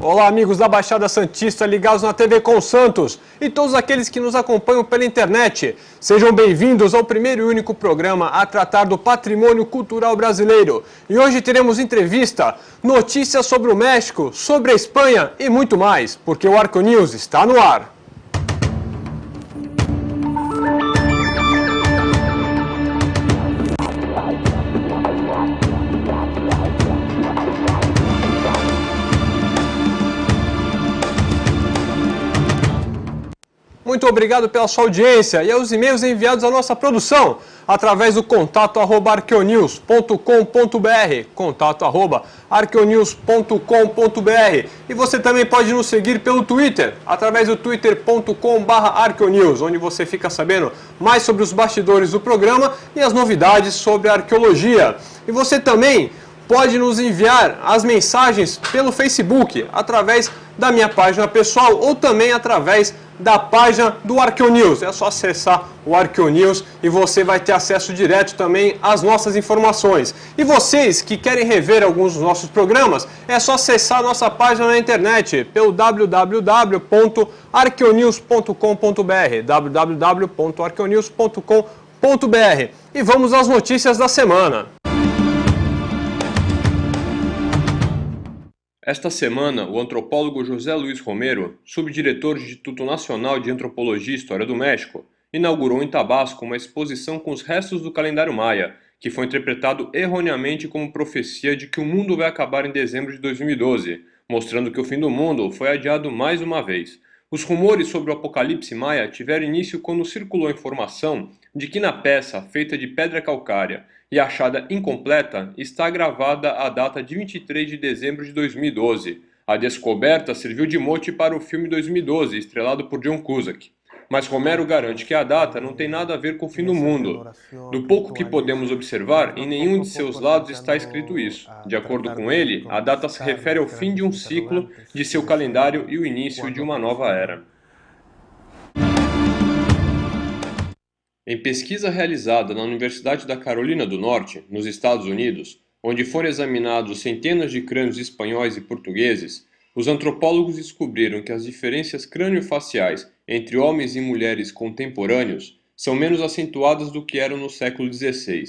Olá, amigos da Baixada Santista ligados na TV com Santos e todos aqueles que nos acompanham pela internet. Sejam bem-vindos ao primeiro e único programa a tratar do patrimônio cultural brasileiro. E hoje teremos entrevista, notícias sobre o México, sobre a Espanha e muito mais, porque o Arco News está no ar. Muito obrigado pela sua audiência e aos e-mails enviados à nossa produção através do contato@arqueonews.com.br, contato@arqueonews.com.br. E você também pode nos seguir pelo Twitter, através do twitter.com/arqueonews, onde você fica sabendo mais sobre os bastidores do programa e as novidades sobre a arqueologia. E você também pode nos enviar as mensagens pelo Facebook, através da minha página pessoal ou também através da página do Arqueonews. É só acessar o Arqueonews e você vai ter acesso direto também às nossas informações. E vocês que querem rever alguns dos nossos programas, é só acessar a nossa página na internet pelo www.arqueonews.com.br, www.arqueonews.com.br. E vamos às notícias da semana. Esta semana, o antropólogo José Luiz Romero, subdiretor do Instituto Nacional de Antropologia e História do México, inaugurou em Tabasco uma exposição com os restos do calendário maia, que foi interpretado erroneamente como profecia de que o mundo vai acabar em dezembro de 2012, mostrando que o fim do mundo foi adiado mais uma vez. Os rumores sobre o apocalipse maia tiveram início quando circulou a informação de que na peça, feita de pedra calcária e achada incompleta, está gravada a data de 23 de dezembro de 2012. A descoberta serviu de mote para o filme 2012, estrelado por John Cusack. Mas Romero garante que a data não tem nada a ver com o fim do mundo. Do pouco que podemos observar, em nenhum de seus lados está escrito isso. De acordo com ele, a data se refere ao fim de um ciclo de seu calendário e o início de uma nova era. Em pesquisa realizada na Universidade da Carolina do Norte, nos Estados Unidos, onde foram examinados centenas de crânios espanhóis e portugueses, os antropólogos descobriram que as diferenças crânio-faciais entre homens e mulheres contemporâneos são menos acentuadas do que eram no século XVI.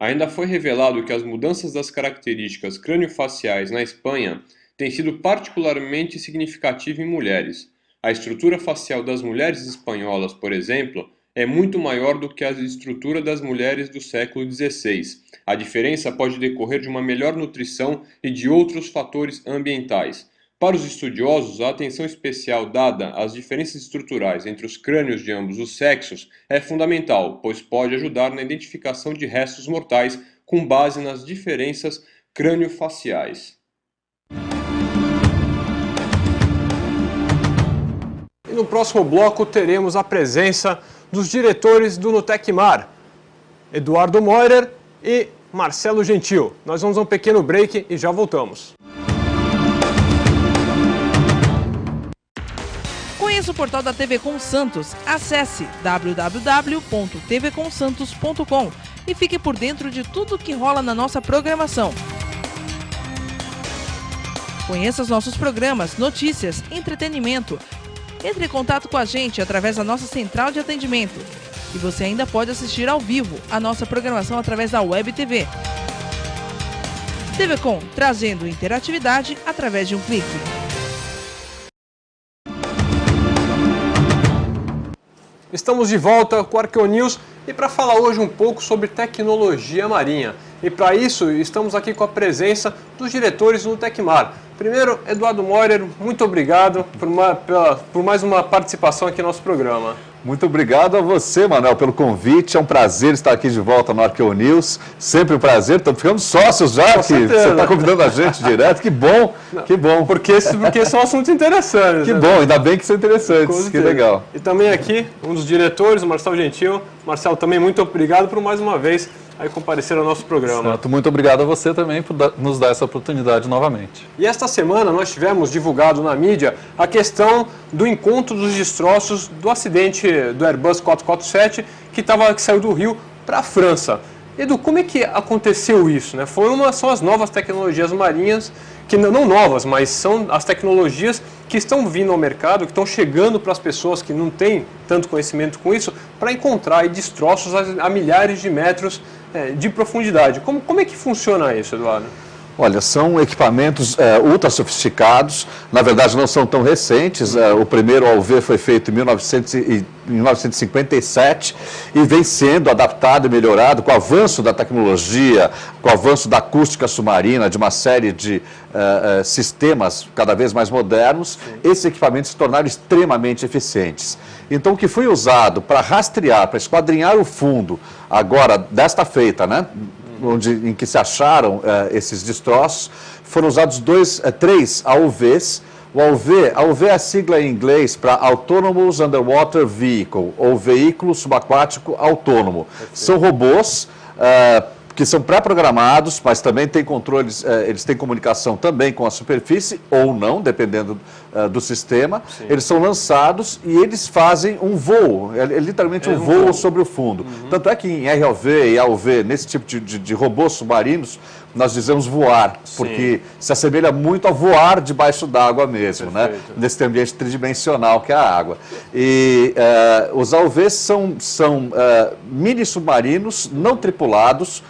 Ainda foi revelado que as mudanças das características crânio-faciais na Espanha têm sido particularmente significativas em mulheres. A estrutura facial das mulheres espanholas, por exemplo, é muito maior do que a estrutura das mulheres do século XVI. A diferença pode decorrer de uma melhor nutrição e de outros fatores ambientais. Para os estudiosos, a atenção especial dada às diferenças estruturais entre os crânios de ambos os sexos é fundamental, pois pode ajudar na identificação de restos mortais com base nas diferenças crânio-faciais. E no próximo bloco teremos a presença dos diretores do Nutecmar, Eduardo Moirer e Marcelo Gentil. Nós vamos a um pequeno break e já voltamos. Conheça o portal da TV com Santos. Acesse www.tvcomsantos.com e fique por dentro de tudo que rola na nossa programação. Conheça os nossos programas, notícias, entretenimento. Entre em contato com a gente através da nossa central de atendimento. E você ainda pode assistir ao vivo a nossa programação através da Web TV. TV Com, trazendo interatividade através de um clique. Estamos de volta com o Arqueonews e para falar hoje um pouco sobre tecnologia marinha. E para isso estamos aqui com a presença dos diretores do Nutecmar. Primeiro, Eduardo Moirer, muito obrigado por mais uma participação aqui no nosso programa. Muito obrigado a você, Manuel, pelo convite. É um prazer estar aqui de volta no Arqueonews. Sempre um prazer. Estamos ficando sócios já, que você está convidando a gente direto. Que bom, que bom. Porque são assuntos interessantes. Que bom, ainda bem que são interessantes. Que legal. E também aqui, um dos diretores, o Marcelo Gentil. Marcelo, também muito obrigado por mais uma vez aí comparecer ao nosso programa. Certo, muito obrigado a você também por nos dar essa oportunidade novamente. E esta semana nós tivemos divulgado na mídia a questão do encontro dos destroços do acidente do Airbus 447 que saiu do Rio para a França. Edu, como é que aconteceu isso, né? São as novas tecnologias marinhas que não novas, mas são as tecnologias que estão vindo ao mercado, que estão chegando para as pessoas que não têm tanto conhecimento com isso, para encontrar aí destroços a milhares de metros de profundidade. Como é que funciona isso, Eduardo? Olha, são equipamentos ultra sofisticados, na verdade não são tão recentes, o primeiro AUV foi feito em 1957 e vem sendo adaptado e melhorado com o avanço da tecnologia, com o avanço da acústica submarina, de uma série de sistemas cada vez mais modernos. Sim. Esses equipamentos se tornaram extremamente eficientes. Então o que foi usado para rastrear, para esquadrinhar o fundo, agora desta feita, né? Em que se acharam esses destroços, foram usados três AUVs. O AUV é a sigla em inglês para Autonomous Underwater Vehicle, ou Veículo Subaquático Autônomo. Perfeito. São robôs que são pré-programados, mas também têm controles, eles têm comunicação também com a superfície, ou não, dependendo do sistema. Sim. Eles são lançados e eles fazem um voo, literalmente um voo sobre o fundo. Uhum. Tanto é que em ROV e AUV, nesse tipo de robôs submarinos, nós dizemos voar, porque se assemelha muito a voar debaixo d'água mesmo, né? Nesse ambiente tridimensional que é a água. E os AUVs são mini submarinos não tripulados,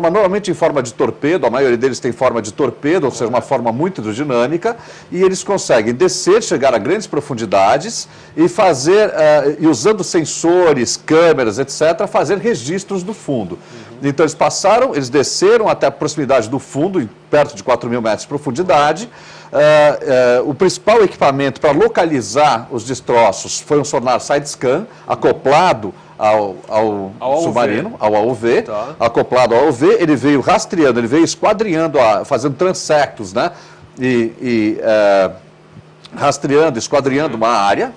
normalmente em forma de torpedo, a maioria deles tem forma de torpedo, ou seja, uma forma muito hidrodinâmica, e eles conseguem descer, chegar a grandes profundidades e fazer, e usando sensores, câmeras, etc., fazer registros do fundo. Então eles desceram até a proximidade do fundo, perto de 4.000 metros de profundidade. O principal equipamento para localizar os destroços foi um sonar side-scan, acoplado ao submarino, ao AUV, tá. Acoplado ao AUV, ele veio rastreando, ele veio esquadrinhando, fazendo transectos, né? Rastreando, esquadrinhando uma área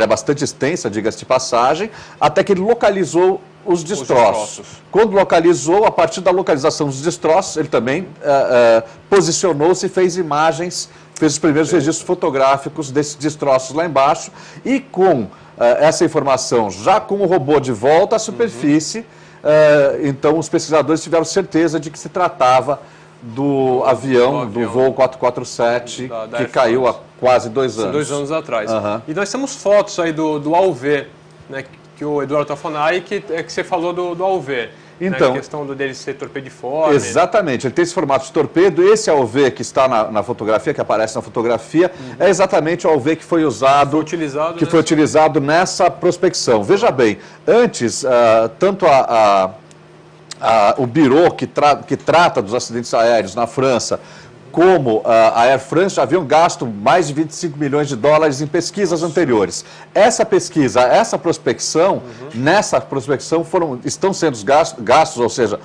bastante extensa, diga-se de passagem, até que ele localizou os destroços. Quando localizou, a partir da localização dos destroços, ele também posicionou-se e fez imagens, fez os primeiros registros fotográficos desses destroços lá embaixo, e com essa informação, já com o robô de volta à superfície, então os pesquisadores tiveram certeza de que se tratava do avião, do voo 447, que caiu há quase 2 anos. 2 anos atrás. E nós temos fotos aí do AUV, né, que o Eduardo está falando aí, que você falou do AUV. Então, né, a questão dele ser torpediforme. Exatamente, ele tem esse formato de torpedo. Esse AUV que está na fotografia, que aparece na fotografia, é exatamente o AUV que foi usado, foi utilizado nessa prospecção. Veja bem, antes, tanto o Bureau que trata dos acidentes aéreos na França, como a Air France já haviam gasto mais de 25 milhões de dólares em pesquisas anteriores. Essa pesquisa, essa prospecção, nessa prospecção estão sendo gastos, ou seja,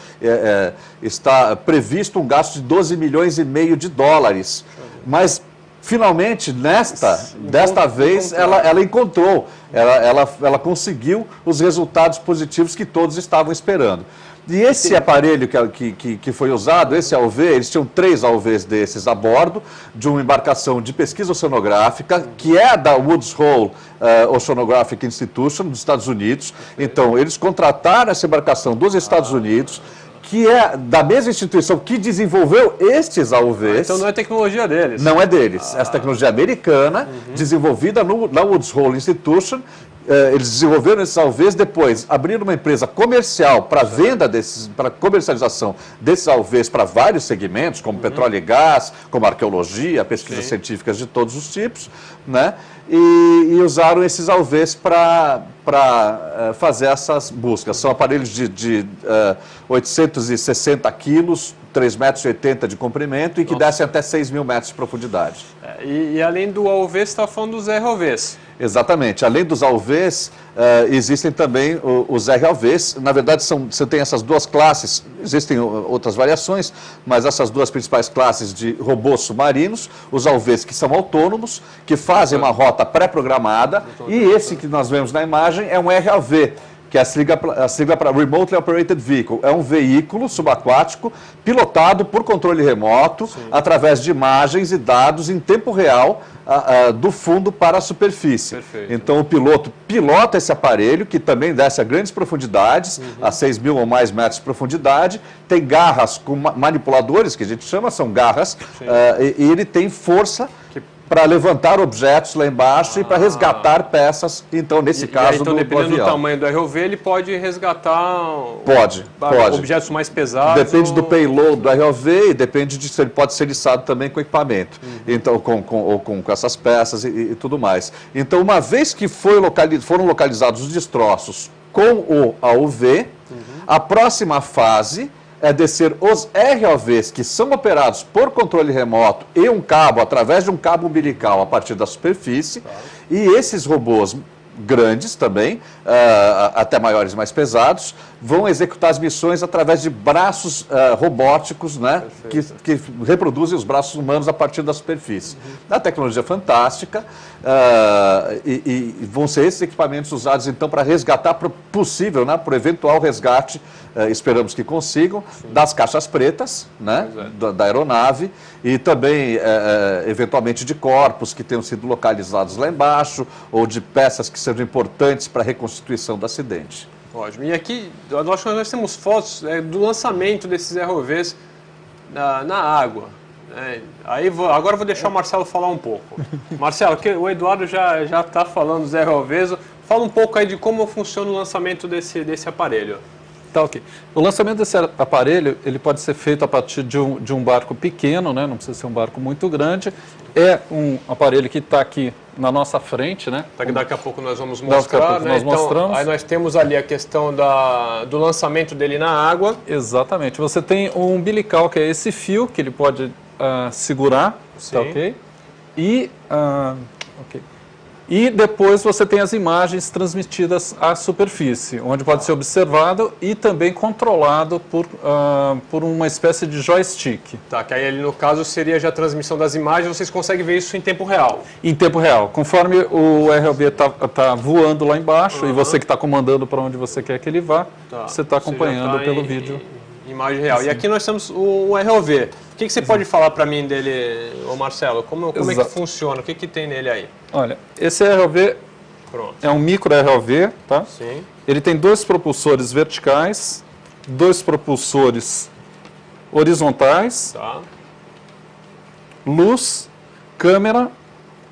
está previsto um gasto de 12 milhões e meio de dólares. Mas, finalmente, desta vez, ela encontrou, ela conseguiu os resultados positivos que todos estavam esperando. E esse aparelho que foi usado, esse AUV, eles tinham 3 AUVs desses a bordo de uma embarcação de pesquisa oceanográfica, que é da Woods Hole Oceanographic Institution, dos Estados Unidos. Então, eles contrataram essa embarcação dos Estados Unidos, que é da mesma instituição que desenvolveu estes AUVs. Então não é tecnologia deles? Não é deles. Essa tecnologia americana, desenvolvida na Woods Hole Institution. Eles desenvolveram esses AUVs, depois abriram uma empresa comercial para venda para comercialização desses AUVs para vários segmentos, como petróleo e gás, como arqueologia, pesquisas científicas de todos os tipos, né? E usaram esses AUVs para fazer essas buscas. São aparelhos de 860 quilos, 3,80 metros de comprimento e que descem até 6.000 metros de profundidade. E além do AUV, você está falando dos ROVs. Exatamente. Além dos AUVs, existem também os ROVs. Na verdade, você tem essas duas classes, existem outras variações, mas essas duas principais classes de robôs submarinos, os AUVs que são autônomos, que fazem uma rota pré-programada, e esse que nós vemos na imagem é um ROV, que é a sigla para Remotely Operated Vehicle. É um veículo subaquático pilotado por controle remoto, através de imagens e dados em tempo real do fundo para a superfície. Perfeito. Então o piloto pilota esse aparelho, que também desce a grandes profundidades, a 6.000 ou mais metros de profundidade, tem garras com manipuladores, que a gente chama, são garras, e ele tem força para levantar objetos lá embaixo e para resgatar peças, então nesse caso então, do dependendo avião. do tamanho do ROV, ele pode resgatar Pode. objetos mais pesados. Depende do payload do ROV e depende de se ele pode ser içado também com equipamento, então, com essas peças e tudo mais. Então, uma vez que foram localizados os destroços com o AUV, a próxima fase é descer os ROVs que são operados por controle remoto e um cabo, através de um cabo umbilical a partir da superfície, e esses robôs grandes também, até maiores e mais pesados, vão executar as missões através de braços robóticos, né, que reproduzem os braços humanos a partir da superfície. A tecnologia é fantástica, e vão ser esses equipamentos usados então para resgatar, para o eventual resgate, esperamos que consigam, das caixas pretas, né, da aeronave, e também eventualmente de corpos que tenham sido localizados lá embaixo, ou de peças que sejam importantes para a reconstituição do acidente. Ótimo. E aqui nós temos fotos do lançamento desses ROVs na água. Agora eu vou deixar o Marcelo falar um pouco. Marcelo, o Eduardo já está falando dos ROVs. Fala um pouco aí de como funciona o lançamento desse aparelho. Tá, ok. O lançamento desse aparelho, ele pode ser feito a partir de um barco pequeno, né? Não precisa ser um barco muito grande. É um aparelho que está aqui na nossa frente, né? Daqui a pouco nós vamos mostrar, né? Nós mostramos. Aí nós temos ali a questão do lançamento dele na água. Exatamente. Você tem um umbilical, que é esse fio, que ele pode segurar, tá, ok? E depois você tem as imagens transmitidas à superfície, onde pode ser observado e também controlado por uma espécie de joystick. Tá, que aí no caso seria já a transmissão das imagens, vocês conseguem ver isso em tempo real. Em tempo real. Conforme o ROV está voando lá embaixo e você que está comandando para onde você quer que ele vá, você está acompanhando pelo vídeo. Imagem real. Sim. E aqui nós temos o ROV. O que você pode falar para mim dele, ô Marcelo? Como é que funciona? O que tem nele aí? Olha, esse ROV é um micro ROV, tá? Sim. Ele tem 2 propulsores verticais, 2 propulsores horizontais, tá, luz, câmera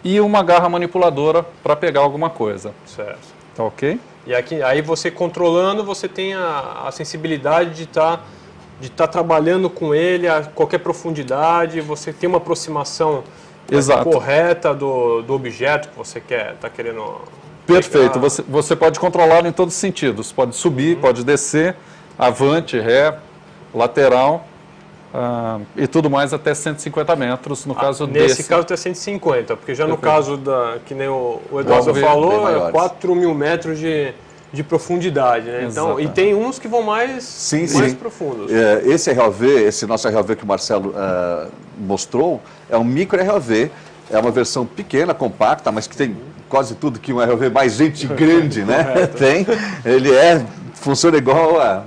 e uma garra manipuladora para pegar alguma coisa. Certo. Tá, ok? E aqui, aí você controlando, você tem a sensibilidade de estar trabalhando com ele a qualquer profundidade, você tem uma aproximação correta do objeto que você está querendo Perfeito, pegar. Você pode controlar em todos os sentidos, pode subir, pode descer, avante, ré, lateral e tudo mais até 150 metros, no caso Nesse caso até 150, porque já no caso, que nem o Eduardo falou, é 4.000 metros de profundidade, né? Então, e tem uns que vão mais profundos. Esse ROV, esse nosso ROV que o Marcelo mostrou, é um micro ROV, é uma versão pequena, compacta, mas que tem quase tudo que um ROV mais gente grande, né? Tem. Ele funciona igual a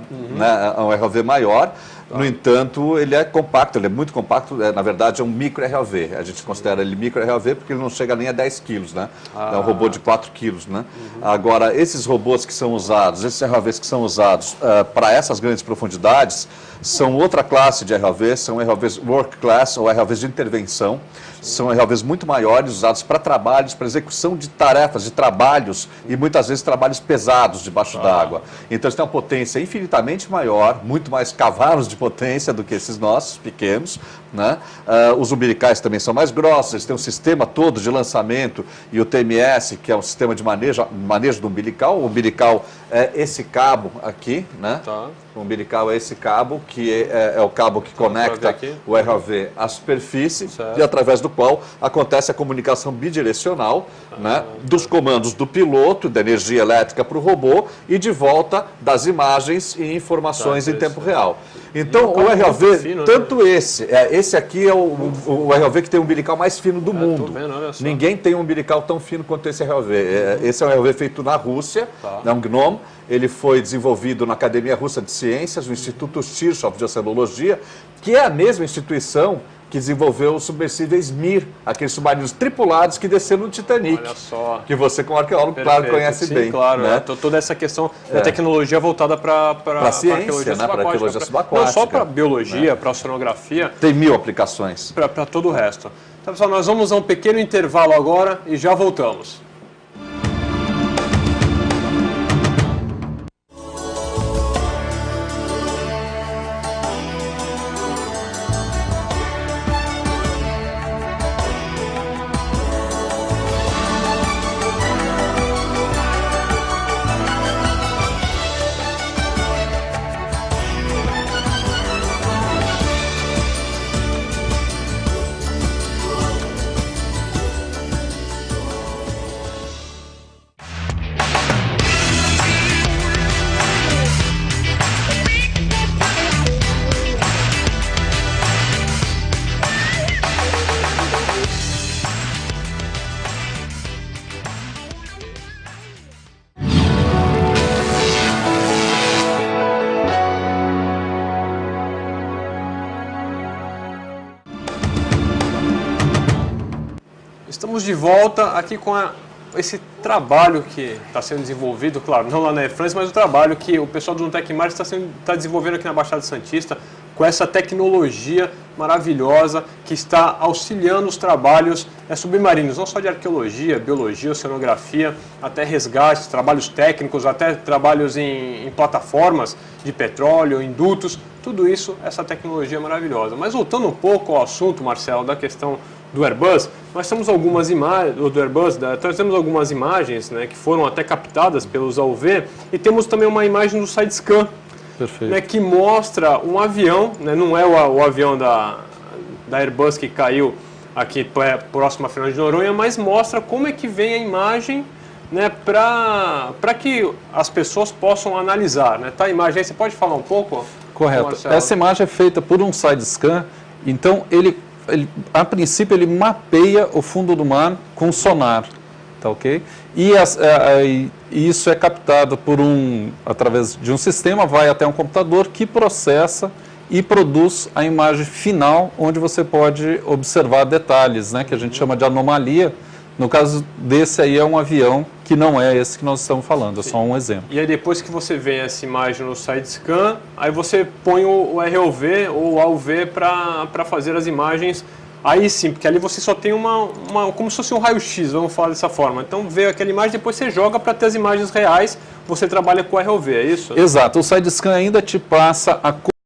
um ROV maior. No entanto, ele é compacto, ele é muito compacto, na verdade é um micro ROV. A gente considera ele micro ROV porque ele não chega nem a 10 quilos, né? É um robô de 4 quilos, né? Agora, esses robôs que são usados, esses ROVs que são usados para essas grandes profundidades, são outra classe de ROVs, são ROVs Work Class ou ROVs de intervenção. São ROVs muito maiores, usados para trabalhos, para execução de tarefas, de trabalhos, e muitas vezes trabalhos pesados debaixo d'água. Então eles têm uma potência infinitamente maior, muito mais cavalos de potência do que esses nossos pequenos, né? Os umbilicais também são mais grossos, eles têm um sistema todo de lançamento, e o TMS, que é um sistema de manejo do umbilical. O umbilical é esse cabo aqui, né? O umbilical é esse cabo, que é o cabo que conecta o ROV à superfície, e através do qual acontece a comunicação bidirecional, né, dos comandos do piloto, da energia elétrica para o robô, e de volta das imagens e informações em tempo real. Então, o ROV, fino, tanto né? esse aqui é o ROV que tem o umbilical mais fino do mundo. Vendo, olha só. Ninguém tem um umbilical tão fino quanto esse ROV. Esse é um ROV feito na Rússia, é um Gnome, ele foi desenvolvido na Academia Russa de Ciências, o Instituto Kirchhoff de Oceanologia, que é a mesma instituição que desenvolveu os submersíveis Mir, aqueles submarinos tripulados que desceram no Titanic. Olha só. Que você, como arqueólogo, Perfeito. claro, conhece Sim, bem. claro. Né? Toda essa questão da tecnologia voltada para a ciência, né? Para a arqueologia subaquática. Não só para biologia, para oceanografia. Tem 1000 aplicações. Para todo o resto. Então, pessoal, nós vamos a um pequeno intervalo agora e já voltamos. Estamos de volta aqui com esse trabalho que está sendo desenvolvido, claro, não lá na Air France, mas o trabalho que o pessoal do Tecmar está desenvolvendo aqui na Baixada Santista, com essa tecnologia maravilhosa que está auxiliando os trabalhos submarinos, não só de arqueologia, biologia, oceanografia, até resgates, trabalhos técnicos, até trabalhos em plataformas de petróleo, em dutos, tudo isso, essa tecnologia maravilhosa. Mas voltando um pouco ao assunto, Marcelo, da questão do Airbus, nós temos algumas imagens, do Airbus, nós temos algumas imagens, né, que foram até captadas pelos AUV, e temos também uma imagem do Sidescan, né, que mostra um avião, né, não é o avião da Airbus que caiu aqui próximo à Fernando de Noronha, mas mostra como é que vem a imagem, né, para que as pessoas possam analisar. Né? Tá a imagem aí, você pode falar um pouco? Correto. Marcelo? Essa imagem é feita por um Sidescan, então a princípio ele mapeia o fundo do mar com sonar, tá ok? E isso é captado através de um sistema, vai até um computador que processa e produz a imagem final, onde você pode observar detalhes, né, que a gente chama de anomalia. No caso desse aí é um avião que não é esse que nós estamos falando, é só um exemplo. E aí depois que você vê essa imagem no Sidescan, aí você põe o ROV ou o AUV para fazer as imagens, aí sim, porque ali você só tem como se fosse um raio-x, vamos falar dessa forma. Então vê aquela imagem, depois você joga para ter as imagens reais, você trabalha com o ROV, é isso? Exato, o Sidescan ainda te passa a